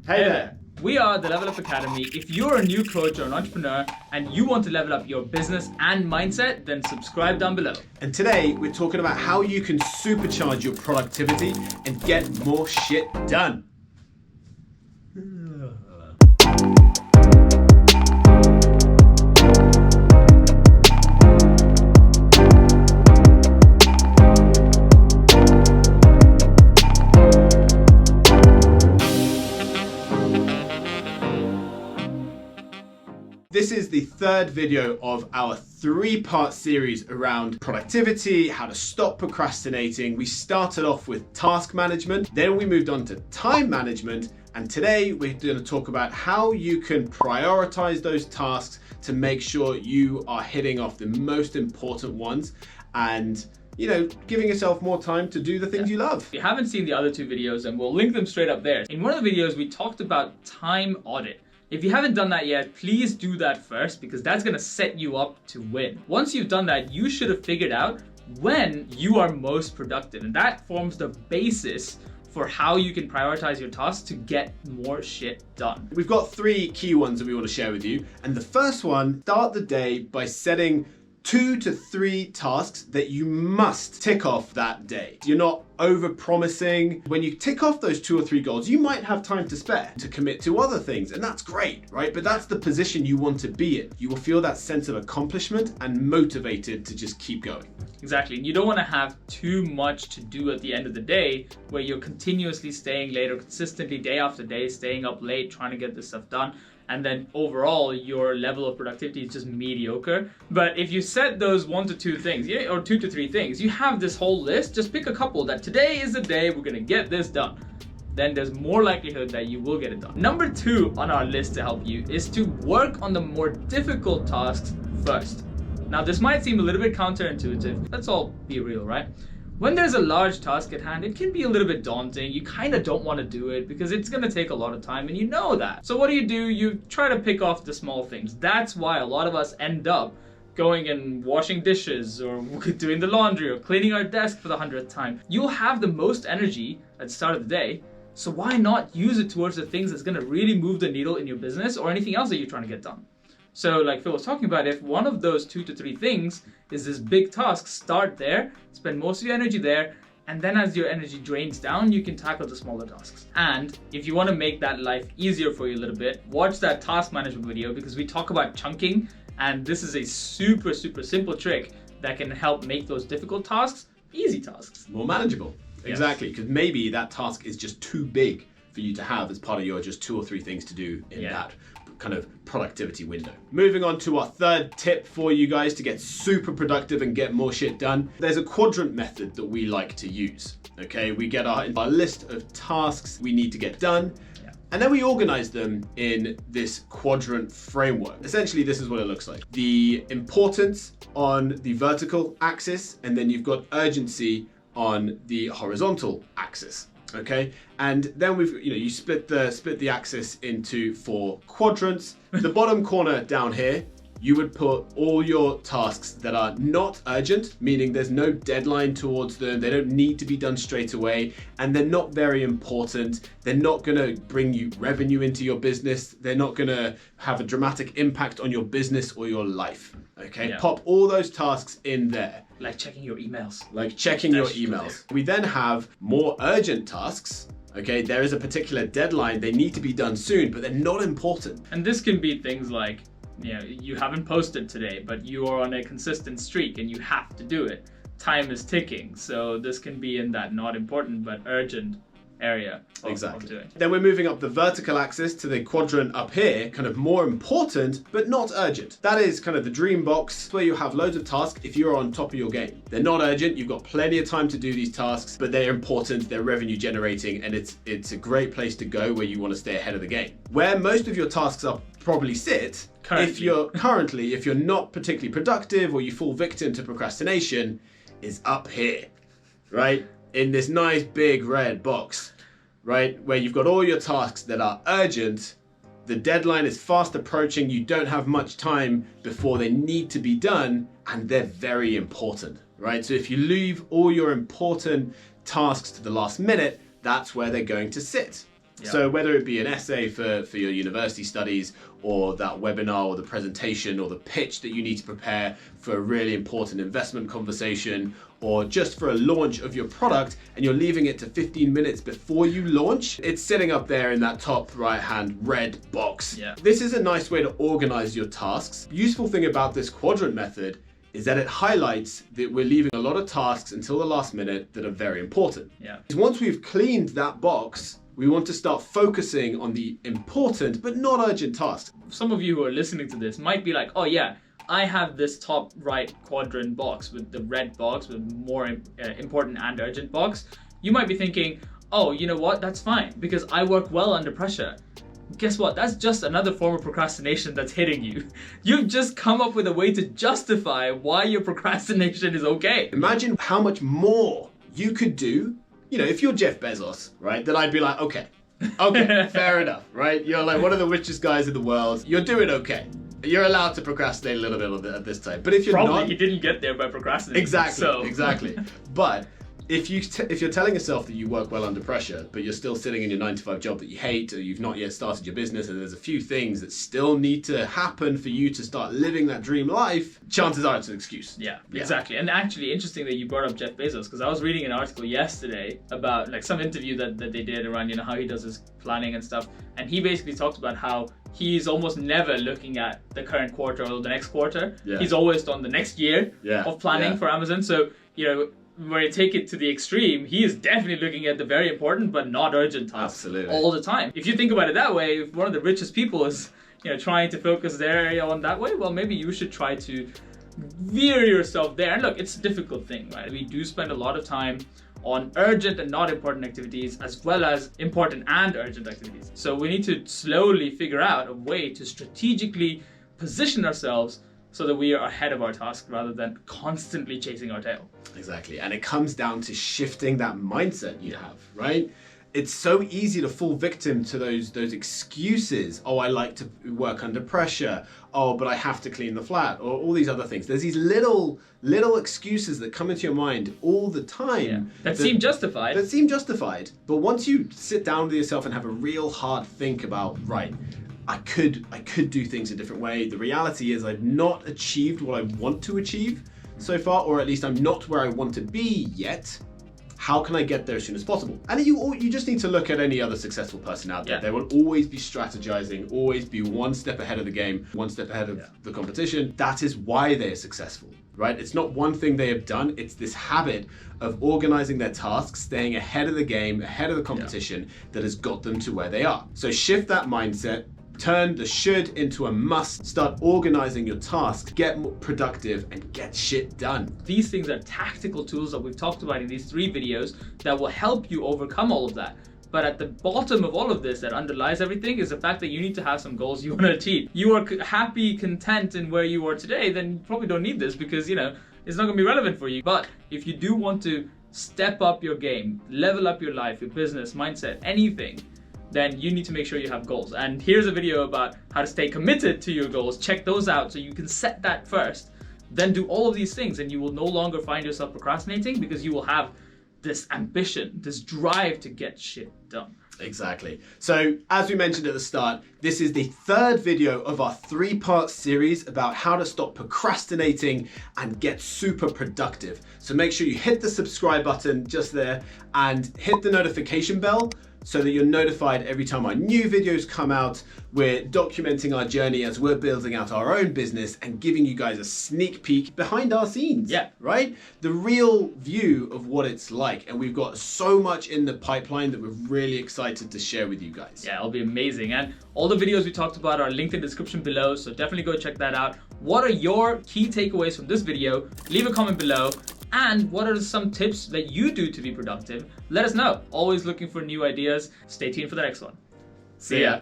Hey there! We are the Level Up Academy. If you're a new coach or an entrepreneur and you want to level up your business and mindset, then subscribe down below. And today we're talking about how you can supercharge your productivity and get more shit done. This is the third video of our three-part series around productivity, how to stop procrastinating. We started off with task management, then we moved on to time management, and today we're going to talk about how you can prioritize those tasks to make sure you are hitting off the most important ones and giving yourself more time to do the things you love. If you haven't seen the other two videos, and we'll link them straight up there. In one of the videos, we talked about time audit. If you haven't done that yet, please do that first because that's gonna set you up to win. Once you've done that, you should have figured out when you are most productive, and that forms the basis for how you can prioritize your tasks to get more shit done. We've got three key ones that we want to share with you, and the first one, start the day by setting 2 to 3 tasks that you must tick off that day. You're not over-promising. When you tick off those 2 or 3 goals, you might have time to spare to commit to other things, and that's great, right? But that's the position you want to be in. You will feel that sense of accomplishment and motivated to just keep going. Exactly, and you don't want to have too much to do at the end of the day where you're continuously staying late or consistently day after day staying up late trying to get this stuff done, and then overall your level of productivity is just mediocre. But if you set those 1 to 2 things, or 2 to 3 things, you have this whole list, just pick a couple that today is the day we're gonna get this done. Then there's more likelihood that you will get it done. Number 2 on our list to help you is to work on the more difficult tasks first. Now this might seem a little bit counterintuitive, let's all be real, right? When there's a large task at hand, it can be a little bit daunting. You kind of don't want to do it because it's going to take a lot of time and you know that. So what do? You try to pick off the small things. That's why a lot of us end up going and washing dishes or doing the laundry or cleaning our desk for the 100th time. You'll have the most energy at the start of the day. So why not use it towards the things that's going to really move the needle in your business or anything else that you're trying to get done? So like Phil was talking about, if one of those 2 to 3 things is this big task, start there, spend most of your energy there, and then as your energy drains down, you can tackle the smaller tasks. And if you want to make that life easier for you a little bit, watch that task management video because we talk about chunking, and this is a super simple trick that can help make those difficult tasks easy tasks. More manageable. Yes. Exactly, because maybe that task is just too big for you to have as part of your just 2 or 3 things to do in that kind of productivity window. Moving on to our third tip for you guys to get super productive and get more shit done. There's a quadrant method that we like to use. Okay, we get our list of tasks we need to get done, and then we organize them in this quadrant framework. Essentially, this is what it looks like. The importance on the vertical axis, and then you've got urgency on the horizontal axis. Okay, and then you split the axis into 4 quadrants. The bottom corner down here, you would put all your tasks that are not urgent, meaning there's no deadline towards them, they don't need to be done straight away, and they're not very important. They're not going to bring you revenue into your business. They're not going to have a dramatic impact on your business or your life. Okay, pop all those tasks in there. Like checking your emails. We then have more urgent tasks. Okay, there is a particular deadline. They need to be done soon, but they're not important. And this can be things like, you haven't posted today, but you are on a consistent streak and you have to do it. Time is ticking. So this can be in that not important but urgent area of doing. Then we're moving up the vertical axis to the quadrant up here, kind of more important but not urgent. That is kind of the dream box where you have loads of tasks if you're on top of your game. They're not urgent, you've got plenty of time to do these tasks, but they're important, they're revenue generating, and it's a great place to go where you want to stay ahead of the game. Where most of your tasks are probably sit, if you're not particularly productive or you fall victim to procrastination, is up here, right? In this nice big red box, right? Where you've got all your tasks that are urgent, the deadline is fast approaching, you don't have much time before they need to be done, and they're very important, right? So if you leave all your important tasks to the last minute, that's where they're going to sit. Yeah. So whether it be an essay for your university studies, or that webinar, or the presentation, or the pitch that you need to prepare for a really important investment conversation, or just for a launch of your product, and you're leaving it to 15 minutes before you launch, it's sitting up there in that top right-hand red box. Yeah. This is a nice way to organize your tasks. Useful thing about this quadrant method is that it highlights that we're leaving a lot of tasks until the last minute that are very important. Yeah. Once we've cleaned that box, we want to start focusing on the important but not urgent tasks. Some of you who are listening to this might be like, oh yeah, I have this top right quadrant box with the red box with more important and urgent box. You might be thinking, oh, you know what, that's fine because I work well under pressure. Guess what? That's just another form of procrastination that's hitting you. You've just come up with a way to justify why your procrastination is okay. Imagine how much more you could do. You know, if you're Jeff Bezos, right, then I'd be like, okay, fair enough, right? You're like one of the richest guys in the world. You're doing okay. You're allowed to procrastinate a little bit at this time. But if you're Probably he didn't get there by procrastinating. Exactly. But if you're telling yourself that you work well under pressure, but you're still sitting in your 9-to-5 job that you hate, or you've not yet started your business, and there's a few things that still need to happen for you to start living that dream life, chances are it's an excuse. Yeah, exactly. And actually, interesting that you brought up Jeff Bezos, because I was reading an article yesterday about like some interview that they did around, you know, how he does his planning and stuff. And he basically talked about how he's almost never looking at the current quarter or the next quarter. Yeah. He's always on the next year of planning for Amazon. So, you know, when you take it to the extreme, he is definitely looking at the very important but not urgent tasks all the time. If you think about it that way, if one of the richest people is, you know, trying to focus their area on that way, well, maybe you should try to veer yourself there. And look, it's a difficult thing, right? We do spend a lot of time on urgent and not important activities, as well as important and urgent activities. So we need to slowly figure out a way to strategically position ourselves so that we are ahead of our task rather than constantly chasing our tail. Exactly. And it comes down to shifting that mindset you have, right? It's so easy to fall victim to those excuses. Oh, I like to work under pressure. Oh, but I have to clean the flat, or all these other things. There's these little excuses that come into your mind all the time. That seem justified. That seem justified. But once you sit down with yourself and have a real hard think about, right, I could do things a different way. The reality is I've not achieved what I want to achieve so far, or at least I'm not where I want to be yet. How can I get there as soon as possible? And you just need to look at any other successful person out there. They will always be strategizing, always be one step ahead of the game, one step ahead of the competition. That is why they are successful, right? It's not one thing they have done. It's this habit of organizing their tasks, staying ahead of the game, ahead of the competition that has got them to where they are. So shift that mindset. Turn the should into a must. Start organizing your tasks, get more productive, and get shit done. These things are tactical tools that we've talked about in these 3 videos that will help you overcome all of that. But at the bottom of all of this that underlies everything is the fact that you need to have some goals you want to achieve. You are happy, content in where you are today, then you probably don't need this because, you know, it's not going to be relevant for you. But if you do want to step up your game, level up your life, your business, mindset, anything, then you need to make sure you have goals. And here's a video about how to stay committed to your goals. Check those out so you can set that first. Then do all of these things and you will no longer find yourself procrastinating because you will have this ambition, this drive to get shit done. Exactly. So as we mentioned at the start, this is the 3rd video of our 3-part series about how to stop procrastinating and get super productive. So make sure you hit the subscribe button just there and hit the notification bell so that you're notified every time our new videos come out. We're documenting our journey as we're building out our own business and giving you guys a sneak peek behind our scenes. Yeah. Right? The real view of what it's like. And we've got so much in the pipeline that we're really excited to share with you guys. Yeah, it'll be amazing. And all the videos we talked about are linked in the description below, so definitely go check that out. What are your key takeaways from this video? Leave a comment below. And what are some tips that you do to be productive? Let us know. Always looking for new ideas. Stay tuned for the next one. See ya.